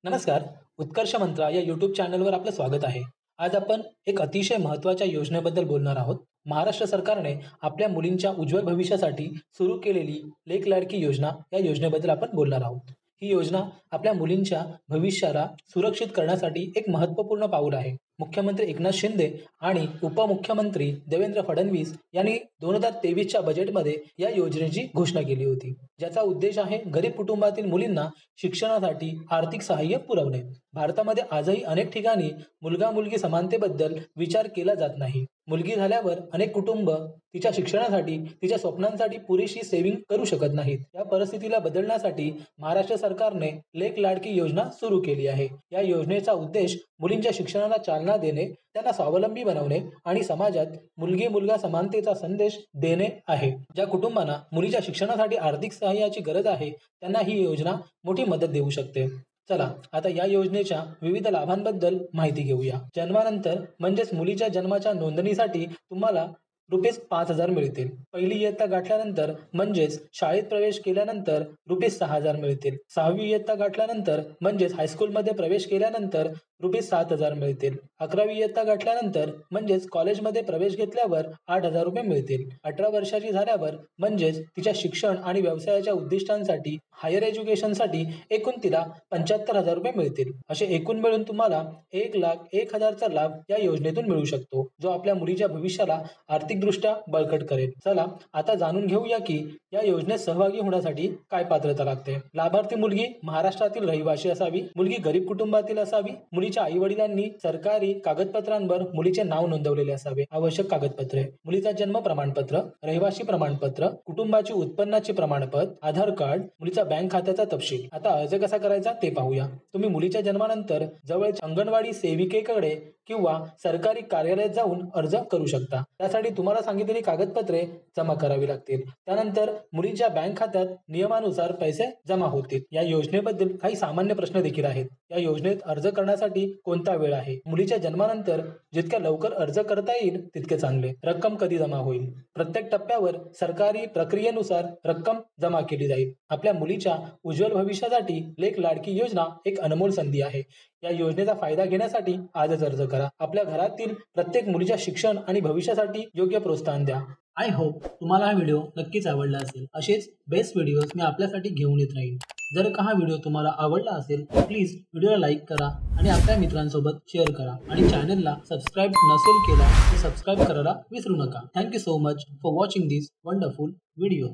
नमस्कार. उत्कर्ष मंत्रा या यूट्यूब चॅनलवर आपलं स्वागत आहे. आज आपण एक अतिशय महत्त्वाच्या योजनेबद्दल बोलणार आहोत. महाराष्ट्र सरकारने आपल्या मुलींच्या उज्ज्वल भविष्यासाठी सुरू केलेली लेक लाडकी योजना या योजनेबद्दल आपण बोलणार आहोत. ही योजना आपल्या मुलींच्या भविष्याला सुरक्षित करण्यासाठी एक महत्त्वपूर्ण पाऊल आहे. मुख्यमंत्री एकनाथ शिंदे आणि उपमुख्यमंत्री देवेंद्र फडणवीस यांनी 2023च्या बजेटमध्ये या योजनेची घोषणा केली होती, ज्याचा उद्देश आहे गरीब कुटुंबातील मुलींना शिक्षणासाठी आर्थिक सहाय्य पुरवणे. भारतामध्ये आजही अनेक ठिकाणी मुलगा-मुलगी समानतेबद्दल विचार केला जात नाही. मुलगी झाल्यावर अनेक कुटुंब तिच्या शिक्षणासाठी, तिच्या स्वप्नांसाठी पुरेशी सेव्हिंग करू शकत नाहीत. या परिस्थितीला बदलण्यासाठी महाराष्ट्र सरकारने लेक लाडकी योजना सुरू केली आहे. या योजनेचा उद्देश मुलींच्या शिक्षणाला चालना देणे, त्यांना स्वावलंबी बनवणे आणि समाजात मुलगी-मुलगा समानतेचा संदेश देणे आहे. ज्या कुटुंबांना मुलीच्या शिक्षणासाठी आर्थिक सहाय्याची गरज आहे, त्यांना ही योजना मोठी मदत देऊ शकते. चला आता या योजनेच्या विविध लाभांबद्दल माहिती घेऊया. जन्मानंतर म्हणजेच मुलीच्या जन्माच्या नोंदणीसाठी तुम्हाला ₹5,000 मिळतील. पहिली इयत्ता गाठल्यानंतर म्हणजेच शाळेत प्रवेश केल्यानंतर ₹6,000 मिळतील. 6वी इयत्ता गाठल्यानंतर म्हणजेच हायस्कूलमध्ये प्रवेश केल्यानंतर ₹7,000 मिळतील. 11वी इयत्ता गाठल्यानंतर म्हणजेच कॉलेजमध्ये प्रवेश घेतल्यावर ₹8,000 मिळतील. 18 वर्षाची झाल्यावर म्हणजेच तिच्या शिक्षण आणि व्यवसायाच्या उद्दिष्टांसाठी हायर एज्युकेशनसाठी एकूण तिला ₹75,000 मिळतील. असे एकूण मिळून तुम्हाला 1,01,000चा लाभ या योजनेतून मिळू शकतो, जो आपल्या मुलीच्या भविष्याला आर्थिकदृष्ट्या बळकट करेल. चला आता जाणून घेऊया की या योजनेत सहभागी होण्यासाठी काय पात्रता लागते. लाभार्थी मुलगी महाराष्ट्रातील रहिवासी असावी, मुलगी गरीब कुटुंबातील असावी, मुलीच्या आई वडिलांनी सरकारी कागदपत्रांवर मुलीचे नाव नोंदवलेले असावे. आवश्यक कागदपत्रे: मुलीचा जन्म प्रमाणपत्र, रहिवासी प्रमाणपत्र, कुटुंबाची उत्पन्नाचे प्रमाणपत्र, आधार कार्ड, मुलीचा बँक खात्याचा तपशील. आता अर्ज कसा करायचा ते पाहूया. तुम्ही मुलीच्या जन्मानंतर जवळच्या अंगणवाडी सेविकेकडे किंवा सरकारी कार्यालयात जाऊन अर्ज करू शकता. त्यासाठी तुम्हाला सांगितलेली कागदपत्रे जमा करावी लागतील. त्यानंतर मुलीच्या बँक खात्यात नियमानुसार पैसे जमा होतील. या योजनेबद्दल काही सामान्य प्रश्न देखील आहेत. या योजनेत अर्ज करण्यासाठी कोणता वेळ आहे? मुलीच्या जन्मानंतर जितक्या लवकर अर्ज करता येईल तितके चांगले. रक्कम कधी जमा होईल? प्रत्येक टप्प्यावर सरकारी प्रक्रियेनुसार रक्कम जमा केली जाईल. आपल्या मुलीच्या उज्ज्वल भविष्यासाठी लेक लाडकी योजना एक अनमोल संधी आहे. या योजनेचा फायदा घेण्यासाठी आजच अर्ज करा. आपल्या घरातील प्रत्येक मुलीच्या शिक्षण आणि भविष्यासाठी योग्य प्रोत्साहन द्या. आय होप तुम्हाला हा व्हिडिओ नक्कीच आवडला असेल. असेच बेस्ट व्हिडिओज मी आपल्यासाठी घेऊन येत राहीन. जर का हा व्हिडिओ तुम्हाला आवडला असेल तर प्लीज व्हिडिओला लाईक करा आणि आपल्या मित्रांसोबत शेअर करा आणि चॅनलला सबस्क्राईब नसेल केला तर सबस्क्राईब करायला विसरू नका. Thank you so much for watching this wonderful video.